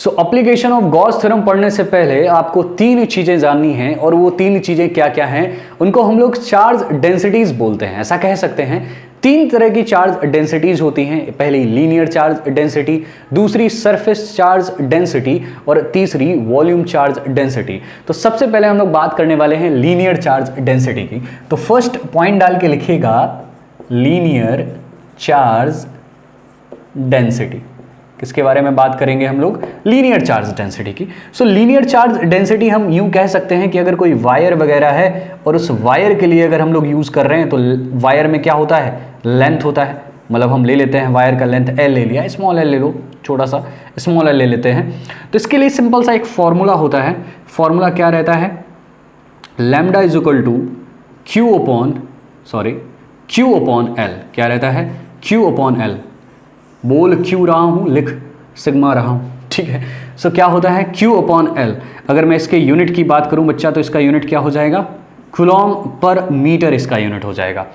So application of Gauss theorem पढ़ने से पहले आपको तीन चीजें जाननी हैं, और वो तीन चीजें क्या क्या हैं उनको हम लोग चार्ज डेंसिटीज बोलते हैं। ऐसा कह सकते हैं तीन तरह की चार्ज डेंसिटीज होती हैं। पहली लीनियर चार्ज डेंसिटी, दूसरी सरफेस चार्ज डेंसिटी, और तीसरी वॉल्यूम चार्ज डेंसिटी। तो सबसे पहले हम लोग बात करने वाले हैं लीनियर चार्ज डेंसिटी की। तो फर्स्ट पॉइंट डाल के लिखिएगा लीनियर चार्ज डेंसिटी। किसके बारे में बात करेंगे हम लोग? लीनियर चार्ज डेंसिटी की। सो लीनियर चार्ज डेंसिटी हम यूं कह सकते हैं कि अगर कोई वायर वगैरह है और उस वायर के लिए अगर हम लोग यूज कर रहे हैं तो वायर में क्या होता है? लेंथ होता है। मतलब हम ले लेते हैं वायर का लेंथ एल ले लिया, स्मॉल एल ले लो, छोटा सा स्मॉल एल ले लेते हैं। तो इसके लिए सिंपल सा एक फॉर्मूला होता है। फॉर्मूला क्या रहता है? Lambda is equal to Q upon L. क्या रहता है? Q upon L. बोल क्यू रहा हूं, लिख सिग्मा रहा हूं, ठीक है। सो क्या होता है? Q upon L. अगर मैं इसके यूनिट की बात करूं बच्चा, तो इसका यूनिट क्या हो जाएगा? कूलॉम पर मीटर इसका यूनिट हो जाएगा।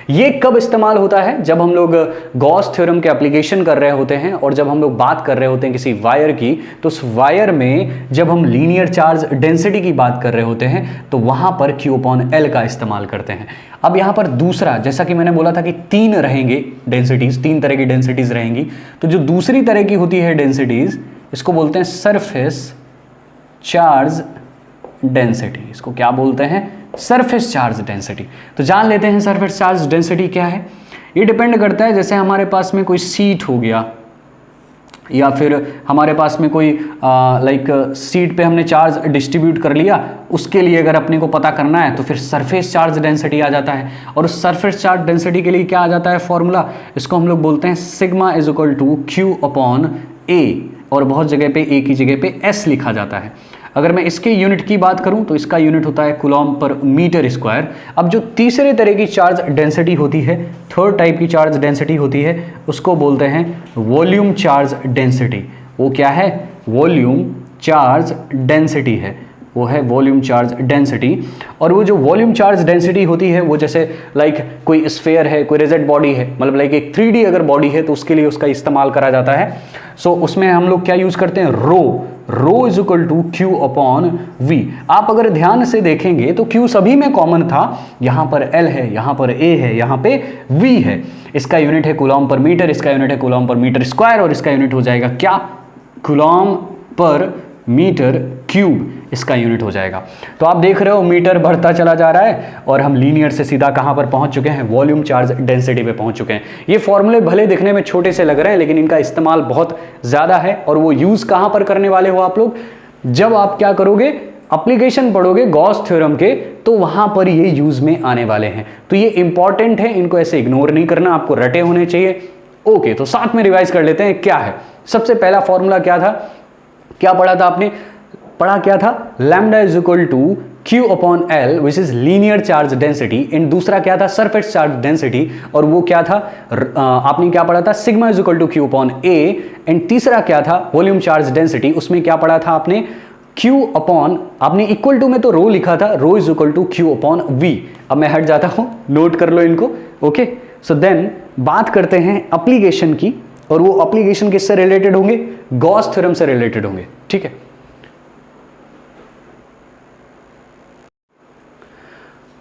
ये कब इस्तेमाल होता है? जब हम लोग गॉस थ्योरम के एप्लीकेशन कर रहे होते हैं और जब हम लोग बात कर रहे होते हैं किसी वायर की, तो उस वायर में जब हम लीनियर चार्ज डेंसिटी की बात कर रहे होते हैं तो वहां पर क्यू अपॉन एल का इस्तेमाल करते हैं। अब यहां पर दूसरा, जैसा कि मैंने बोला था कि तीन रहेंगे डेंसिटीज, तीन तरह की डेंसिटीज रहेंगी। तो जो दूसरी तरह की होती है डेंसिटीज, इसको बोलते हैं सरफेस चार्ज डेंसिटी। इसको क्या बोलते हैं? Surface charge density. तो जान लेते हैं सरफेस चार्ज डेंसिटी क्या है। ये डिपेंड करता है, जैसे हमारे पास में कोई सीट हो गया या फिर हमारे पास में कोई लाइक सीट पे हमने चार्ज डिस्ट्रीब्यूट कर लिया, उसके लिए अगर अपने को पता करना है तो फिर सरफेस चार्ज डेंसिटी आ जाता है। और उस सरफेस चार्ज डेंसिटी के लिए क्या आ जाता है फॉर्मूला? इसको हम लोग बोलते हैं sigma is equal to Q upon A, और बहुत जगह पे ए की जगह पे एस लिखा जाता है। अगर मैं इसके यूनिट की बात करूं तो इसका यूनिट होता है कूलॉम पर मीटर स्क्वायर। अब जो तीसरे तरह की चार्ज डेंसिटी होती है, थर्ड टाइप की चार्ज डेंसिटी होती है, उसको बोलते हैं वॉल्यूम चार्ज डेंसिटी। वो क्या है? वॉल्यूम चार्ज डेंसिटी है, वो है वॉल्यूम चार्ज डेंसिटी। और वो जो वॉल्यूम चार्ज डेंसिटी होती है वो जैसे लाइक कोई स्फेयर है, कोई रिजिड बॉडी है, मतलब लाइक एक 3D अगर बॉडी है तो उसके लिए उसका इस्तेमाल करा जाता है। सो उसमें हम लोग क्या यूज करते हैं? Rho is equal to Q upon V. आप अगर ध्यान से देखेंगे तो क्यू सभी में कॉमन था। यहां पर एल है, यहां पर ए है, यहां पे वी है। इसका यूनिट है कूलॉम पर मीटर, इसका यूनिट है कूलॉम पर मीटर स्क्वायर, और इसका यूनिट हो जाएगा क्या? कूलॉम पर मीटर क्यूब इसका यूनिट हो जाएगा। तो आप देख रहे हो मीटर बढ़ता चला जा रहा है और हम लीनियर से सीधा कहां पर पहुंच चुके हैं? वॉल्यूम चार्ज डेंसिटी पे पहुंच चुके हैं। ये फॉर्मूले भले दिखने में छोटे से लग रहे हैं लेकिन इनका इस्तेमाल बहुत ज्यादा है। और वो यूज कहां पर करने वाले हो आप लोग? जब आप क्या करोगे? एप्लीकेशन पढ़ोगे गॉस थ्योरम के, तो वहां पर ये यूज में आने वाले हैं। तो ये इंपॉर्टेंट है, इनको ऐसे इग्नोर नहीं करना, आपको रटे होने चाहिए। ओके, तो साथ में रिवाइज कर लेते हैं क्या है। सबसे पहला फॉर्मूला क्या था? क्या पढ़ा था आपने? पढ़ा क्या था? Lambda is equal to Q upon L which is linear charge density. And दूसरा क्या था? Surface charge density. और वो क्या था? आपने क्या पढ़ा था? Sigma is equal to Q upon A. And तीसरा क्या था? Volume charge density. उसमें क्या पढ़ा था आपने? क्यू अपॉन, आपने इक्वल टू में तो रो लिखा था, rho is equal to Q upon V. अब मैं हट जाता हूं, नोट कर लो इनको। ओके, सो देन बात करते हैं एप्लीकेशन की, और वो एप्लीकेशन किससे रिलेटेड होंगे? गॉस थ्योरम से रिलेटेड होंगे, ठीक है।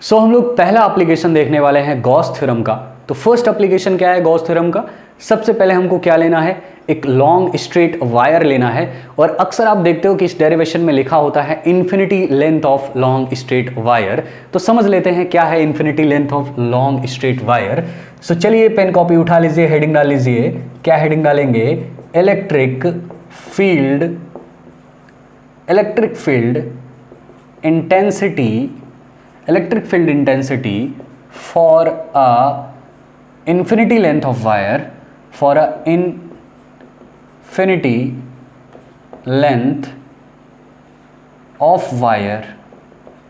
सो हम लोग पहला एप्लीकेशन देखने वाले हैं गॉस थ्योरम का। तो फर्स्ट एप्लीकेशन क्या है गॉस थ्योरम का? सबसे पहले हमको क्या लेना है? एक लॉन्ग स्ट्रेट वायर लेना है। और अक्सर आप देखते हो कि इस डेरिवेशन में लिखा होता है infinity length of long straight wire. तो समझ लेते हैं क्या है infinity length of long straight wire. So चलिए पेन कॉपी उठा लीजिए, हेडिंग डाल लीजिए। क्या हेडिंग डालेंगे? Electric field intensity for a infinity length of wire, for a infinity length of wire,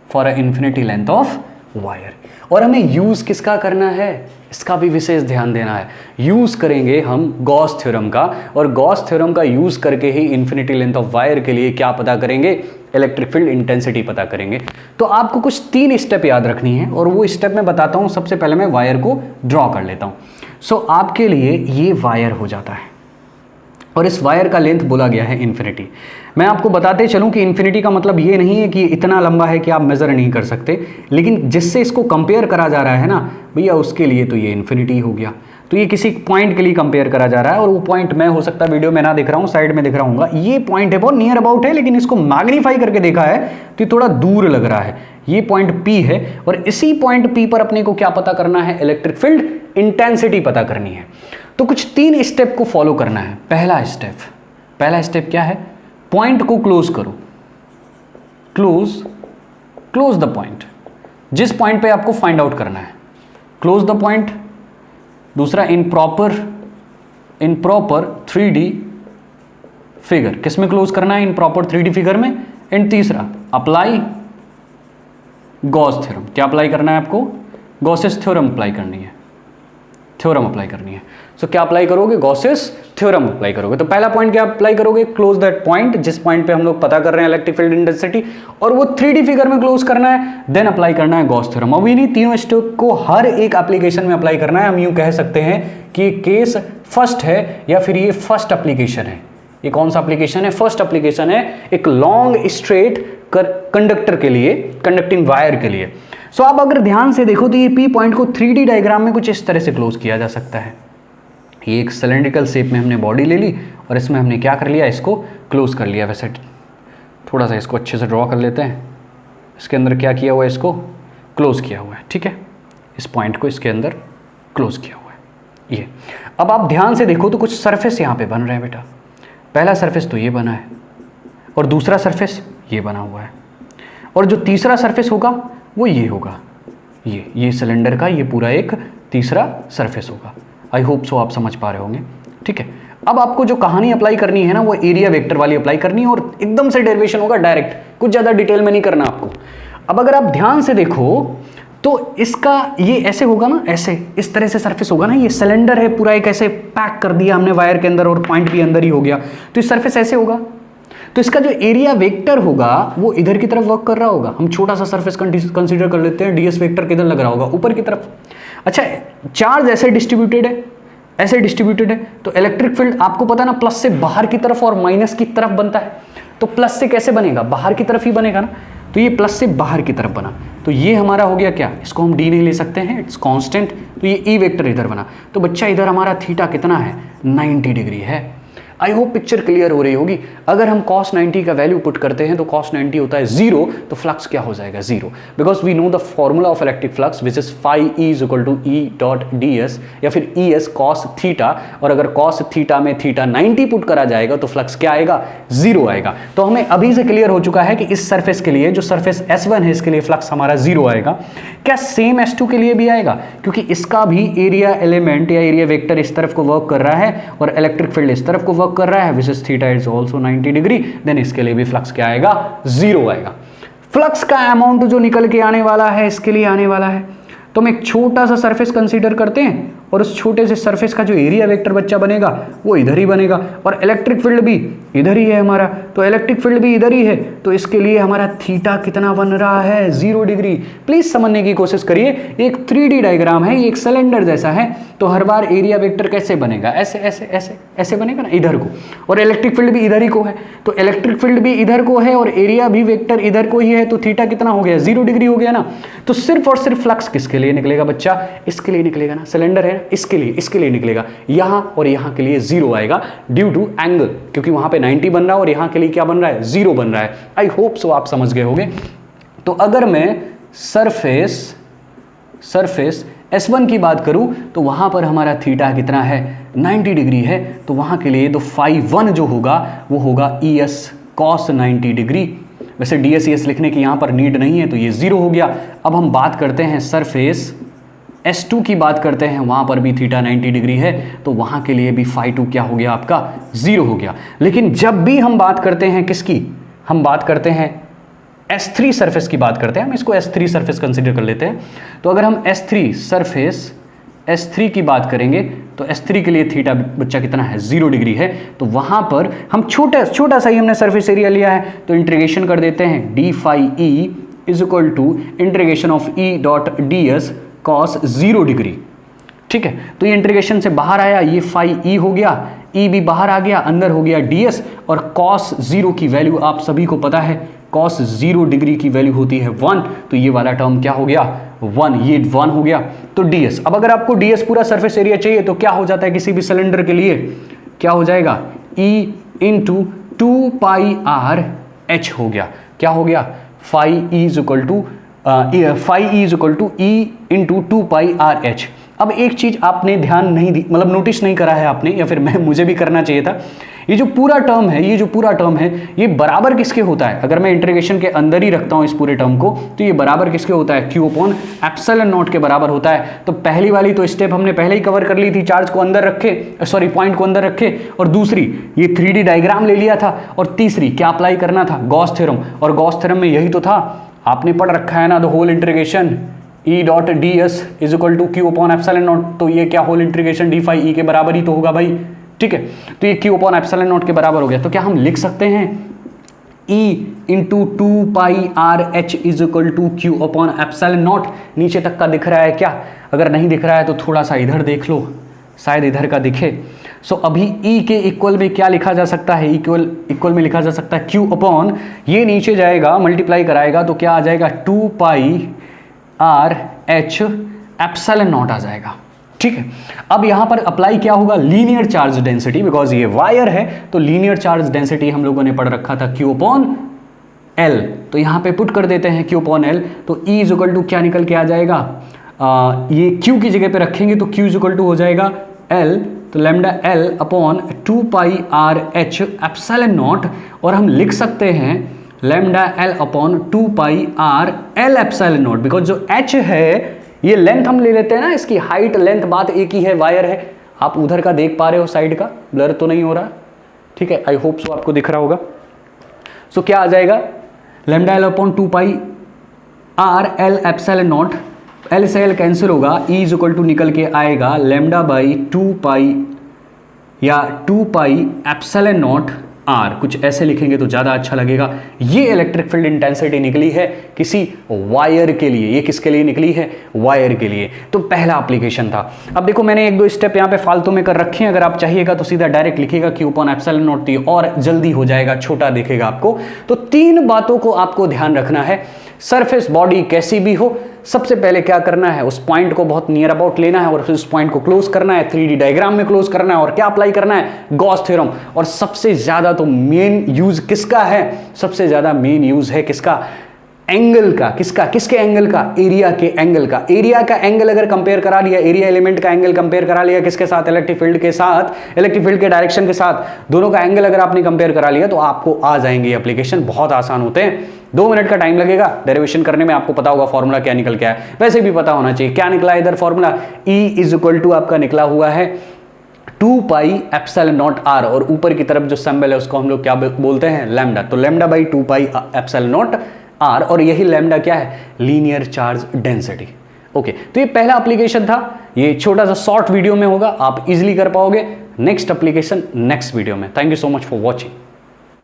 for a infinity length of wire। और हमें use किसका करना है? इसका भी विशेष ध्यान देना है। यूज करेंगे हम गॉस थ्योरम का, और गॉस थ्योरम का यूज करके ही इन्फिनिटी लेंथ ऑफ वायर के लिए क्या पता करेंगे? इलेक्ट्रिक फील्ड इंटेंसिटी पता करेंगे। तो आपको कुछ 3 स्टेप याद रखनी है, और वो स्टेप मैं बताता हूं। सबसे पहले मैं वायर को ड्रॉ कर लेता हूं। सो आपके लिए ये वायर हो जाता है, और इस वायर का लेंथ बोला गया है इन्फिनिटी। मैं आपको बताते चलूं कि इन्फिनिटी का मतलब ये नहीं है कि इतना लंबा है कि आप मेज़र नहीं कर सकते, लेकिन जिससे इसको कंपेयर करा जा रहा है ना भैया, उसके लिए तो ये इन्फिनिटी हो गया। तो ये किसी पॉइंट के लिए कंपेयर करा जा रहा है, और वो पॉइंट मैं हो सकता है वीडियो में ना दिख रहा हूँ, साइड में दिख रहा हूँ, ये पॉइंट है बहुत नियर अबाउट है, लेकिन इसको मैग्नीफाई करके देखा है तो ये थोड़ा दूर लग रहा है। ये पॉइंट P है, और इसी पॉइंट P पर अपने को क्या पता करना है? इलेक्ट्रिक फील्ड इंटेंसिटी पता करनी है। तो कुछ 3 स्टेप को फॉलो करना है। पहला स्टेप क्या है? पॉइंट को क्लोज करो, क्लोज द पॉइंट। जिस पॉइंट पे आपको फाइंड आउट करना है, क्लोज द पॉइंट। दूसरा, इन प्रॉपर 3D फिगर, किसमें क्लोज करना है? इन प्रॉपर 3D फिगर में। एंड तीसरा, अप्लाई गॉस थ्योरम। क्या अप्लाई करना है आपको? गॉसेस थ्योरम अप्लाई करनी है, सो क्या अप्लाई करोगे? गॉसेस थ्योरम अप्लाई करोगे। तो पहला पॉइंट क्या अप्लाई करोगे? क्लोज दैट पॉइंट, जिस पॉइंट पे हम लोग पता कर रहे हैं इलेक्ट्रिक फील्ड इंटेंसिटी, और वो 3D फिगर में क्लोज करना है। देन अप्लाई करना है गॉस थ्योरम। अब इन्हीं तीनों स्टेप को हर एक एप्लीकेशन में अप्लाई करना है। हम यूं कह सकते हैं कि केस फर्स्ट है, या फिर ये फर्स्ट एप्लीकेशन है। ये कौन सा एप्लीकेशन है? फर्स्ट एप्लीकेशन है, एक लॉन्ग स्ट्रेट कंडक्टर के लिए, कंडक्टिंग वायर के लिए। सो आप अगर ध्यान से देखो तो ये P पॉइंट को 3D डायग्राम में कुछ इस तरह से क्लोज किया जा सकता है। ये एक सिलेंड्रिकल शेप में हमने बॉडी ले ली, और इसमें हमने क्या कर लिया? इसको क्लोज कर लिया। वैसे थोड़ा सा इसको अच्छे से ड्रॉ कर लेते हैं। इसके अंदर क्या किया हुआ है? इसको क्लोज किया हुआ है, ठीक है। इस पॉइंट को इसके अंदर क्लोज किया हुआ है ये। अब आप ध्यान से देखो तो कुछ सरफेस यहाँ पे बन रहे हैं बेटा। पहला सरफेस तो ये बना है, और दूसरा सरफेस ये बना हुआ है, और जो तीसरा सरफेस होगा वो ये होगा, ये सिलेंडर का ये पूरा एक तीसरा सरफेस होगा। आई होप सो आप समझ पा रहे होंगे, ठीक है। अब आपको जो कहानी अप्लाई करनी है ना, वो एरिया वेक्टर वाली अप्लाई करनी है, और एकदम से डेरिवेशन होगा डायरेक्ट, कुछ ज़्यादा डिटेल में नहीं करना आपको। अब अगर आप ध्यान से देखो तो इसका ये ऐसे होगा ना, ऐसे इस तरह से सरफेस होगा ना। ये सिलेंडर है पूरा, एक ऐसे पैक कर दिया हमने वायर के अंदर, और पॉइंट भी अंदर ही हो गया, तो इस सरफेस ऐसे होगा। तो इसका जो एरिया वेक्टर होगा वो इधर की तरफ वर्क कर रहा होगा। हम छोटा सा सरफेस कंसीडर कर लेते हैं, ds वेक्टर किधर लग रहा होगा? ऊपर की तरफ। अच्छा, चार्ज ऐसे डिस्ट्रीब्यूटेड है, तो इलेक्ट्रिक फील्ड आपको पता है ना, प्लस से बाहर की तरफ और माइनस की तरफ बनता है। तो प्लस से कैसे बनेगा? बाहर की तरफ ही बनेगा ना। तो ये प्लस से बाहर की तरफ बना, तो ये हमारा हो गया क्या? इसको हम d नहीं ले सकते हैं, इट्स कांस्टेंट। तो ये E वेक्टर इधर बना, तो बच्चा इधर हमारा थीटा कितना है? 90 डिग्री है। आई होप पिक्चर क्लियर हो रही होगी। अगर हम cos 90 का वैल्यू पुट करते हैं तो cos 90 होता है 0, तो फ्लक्स क्या हो जाएगा? 0, because we know the formula of electric flux which is phi E is equal to E dot ds, या फिर ES cos थीटा। और अगर cos थीटा में थीटा 90 पुट करा जाएगा तो फ्लक्स क्या आएगा? 0 आएगा। तो हमें अभी से क्लियर हो चुका है कि इस सरफेस के लिए, जो सरफेस S1 है, इसके लिए फ्लक्स हमारा 0 आएगा। क्या सेम S2 के लिए भी आएगा? क्योंकि इसका भी एरिया एलिमेंट या एरिया वेक्टर इस तरफ को वर्क कर रहा है, और इलेक्ट्रिक फील्ड इस तरफ को वर्क कर रहा है, which is theta is also 90 degree. Then इसके लिए भी फ्लक्स क्या आएगा? 0 आएगा। फ्लक्स का अमाउंट जो निकल के आने वाला है, इसके लिए आने वाला है। तो हम एक छोटा सा सरफेस कंसीडर करते हैं, और उस छोटे से सरफेस का जो एरिया वेक्टर बच्चा बनेगा वो इधर ही बनेगा, और इलेक्ट्रिक फील्ड भी इधर ही है हमारा। तो इलेक्ट्रिक फील्ड भी इधर ही है, तो इसके लिए हमारा थीटा कितना बन रहा है? 0 डिग्री। प्लीज समझने की कोशिश करिए, एक 3D डायग्राम है, ये एक सिलेंडर जैसा है, तो हर बार एरिया वेक्टर कैसे बनेगा? ऐसे ऐसे ऐसे ऐसे बनेगा ना, इधर को। और इलेक्ट्रिक फील्ड भी इधर ही को है, तो इलेक्ट्रिक फील्ड भी इधर को है, और एरिया भी वेक्टर इधर को ही है, तो थीटा कितना हो गया? 0 डिग्री हो गया ना। तो सिर्फ और सिर्फ फ्लक्स किसके लिए निकलेगा बच्चा? इसके लिए निकलेगा ना, सिलेंडर है, इसके लिए निकलेगा। यहां और यहां के लिए 0 आएगा ड्यू टू एंगल, क्योंकि वहां पे 90 बन रहा है और यहां के लिए क्या बन रहा है? 0 बन रहा है। आई होप सो आप समझ गए होंगे। तो अगर मैं सरफेस S1 की बात करूं तो वहां पर हमारा थीटा कितना है? 90 डिग्री है। तो वहां के लिए तो phi1 जो होगा वो होगा ES cos 90 डिग्री। वैसे ds ES लिखने की यहां पर नीड नहीं है, तो ये 0 हो गया। अब हम बात करते हैं सरफेस S2 की बात करते हैं, वहां पर भी थीटा 90 डिग्री है, तो वहां के लिए भी phi2 क्या हो गया आपका? 0 हो गया। लेकिन जब भी हम बात करते हैं किसकी? हम बात करते हैं S3 सरफेस की बात करते हैं, हम इसको S3 सरफेस कंसीडर कर लेते हैं। तो अगर हम S3 सरफेस S3 की बात करेंगे तो S3 के लिए थीटा बच्चा कितना है? 0 डिग्री है। तो वहां पर हम छोटा सा ही हमने सरफेस एरिया लिया है, तो इंटीग्रेशन कर देते हैं d phi E is equal to integration of E dot ds cos 0 degree. ठीक है, तो ये इंटीग्रेशन से बाहर आया, ये phi E हो गया, ई भी बाहर आ गया, अंदर हो गया ds, और cos 0 की वैल्यू आप सभी को पता है, cos 0 डिग्री की वैल्यू होती है 1, तो ये वाला टर्म क्या हो गया 1, ये 1 हो गया। तो ds, अब अगर आपको ds पूरा सरफेस एरिया चाहिए तो क्या हो जाता है किसी भी सिलेंडर के लिए, क्या हो जाएगा E into 2 pi R H हो गया, क्या हो गया phi E is equal to E into 2 pi R H. अब एक चीज आपने ध्यान नहीं दी, मतलब नोटिस नहीं करा है आपने, या फिर मुझे भी करना चाहिए था, ये जो पूरा टर्म है ये बराबर किसके होता है, अगर मैं इंटीग्रेशन के अंदर ही रखता हूं इस पूरे टर्म को, तो ये बराबर किसके होता है, Q अपॉन एप्सिलॉन नॉट के बराबर होता है। तो पहली वाली तो स्टेप हमने पहले ही कवर कर ली थी, चार्ज को अंदर रखे, सॉरी पॉइंट को अंदर रखे, और दूसरी ये 3D डायग्राम ले लिया था, और तीसरी क्या अप्लाई करना था, गॉस थ्योरम, और गॉस थ्योरम में यही तो था, आपने पढ़ रखा है ना, the whole integration E dot D S is equal to Q upon epsilon naught, तो ये क्या whole integration D phi E के बराबर ही तो होगा भाई, ठीक है। तो ये क्यू अपॉन एप्सिलॉन नॉट के बराबर हो गया, तो क्या हम लिख सकते हैं E into 2 pi R H is equal to Q upon epsilon naught. नीचे तक का दिख रहा है क्या, अगर नहीं दिख रहा है तो थोड़ा सा इधर देख लो, शायद इधर का दिखे। सो अभी E के इक्वल में क्या लिखा जा सकता है, इक्वल में लिखा जा सकता है क्यू अपॉन, ये नीचे जाएगा मल्टीप्लाई कराएगा तो क्या आ जाएगा 2 pi R H epsilon not आ जाएगा, ठीक है। अब यहां पर अप्लाई क्या होगा, लीनियर चार्ज डेंसिटी, बिकॉज ये वायर है तो लीनियर चार्ज डेंसिटी हम लोगों ने पढ़ रखा था Q अपॉन L, तो यहां पे पुट कर देते हैं Q अपॉन L, तो E इज इक्वल टू क्या निकल के आ जाएगा, ये Q की जगह पे रखेंगे तो Q इज इक्वल टू हो जाएगा L, तो lambda L upon 2 pi R H epsilon naught, और हम लिख सकते हैं lambda L upon 2 pi R L epsilon naught, because जो H है ये लेंथ हम ले लेते हैं ना, इसकी हाइट लेंथ बात एक ही है, वायर है, आप उधर का देख पा रहे हो, साइड का ब्लर तो नहीं हो रहा, ठीक है, आई होप सो आपको दिख रहा होगा। सो क्या आ जाएगा lambda L upon 2 pi R L epsilon naught, L से L कैंसिल होगा, E इज इक्वल टू निकल के आएगा लैम्डा बाई 2 पाई या 2 पाई एप्सिलॉन नॉट आर, कुछ ऐसे लिखेंगे तो ज़्यादा अच्छा लगेगा। ये इलेक्ट्रिक फील्ड इंटेंसिटी निकली है किसी वायर के लिए, ये किसके लिए निकली है, वायर के लिए। तो पहला एप्लीकेशन था। अब देखो मैंने एक दो स्टेप यहाँ पे फालतू में कर रखे हैं, अगर आप चाहिएगा तो सीधा डायरेक्ट लिखिएगा Q अपॉन एप्सिलॉन नॉट, और जल्दी हो जाएगा, छोटा दिखेगा आपको। तो 3 बातों को आपको ध्यान रखना है, सरफेस बॉडी कैसी भी हो, सबसे पहले क्या करना है, उस पॉइंट को बहुत नियर अबाउट लेना है और फिर उस पॉइंट को क्लोज करना है, 3D डायग्राम में क्लोज करना है, और क्या अप्लाई करना है, गॉस थ्योरम। और सबसे ज्यादा तो मेन यूज किसका है, सबसे ज्यादा मेन यूज है किसका, एंगल का, किसके एंगल का, एरिया के एंगल का। एरिया का एंगल अगर कंपेयर करा लिया, एरिया एलिमेंट का एंगल कंपेयर करा लिया किसके साथ, इलेक्ट्रिक फील्ड के साथ, इलेक्ट्रिक फील्ड के डायरेक्शन के साथ, दोनों का एंगल अगर आपने कंपेयर करा लिया तो आपको आ जाएंगे एप्लीकेशन, बहुत आसान होते हैं। 2 मिनट का टाइम लगेगा डेरिवेशन करने में, आपको पता होगा फॉर्मूला क्या निकल के आया, वैसे भी पता होना चाहिए क्या निकला इधर formula, E is equal to आपका निकला हुआ है 2 पाई एप्सिलॉन नॉट आर, और ऊपर की तरफ जो सिंबल है उसको हम लोग क्या बोलते हैं, लैम्डा, तो lambda by 2 pi epsilon naught R, और यही लैम्डा क्या है, लीनियर चार्ज डेंसिटी। ओके, तो ये पहला एप्लीकेशन था, ये छोटा सा शॉर्ट वीडियो में होगा, आप इजीली कर पाओगे। नेक्स्ट एप्लीकेशन नेक्स्ट वीडियो में। Thank you so much for watching.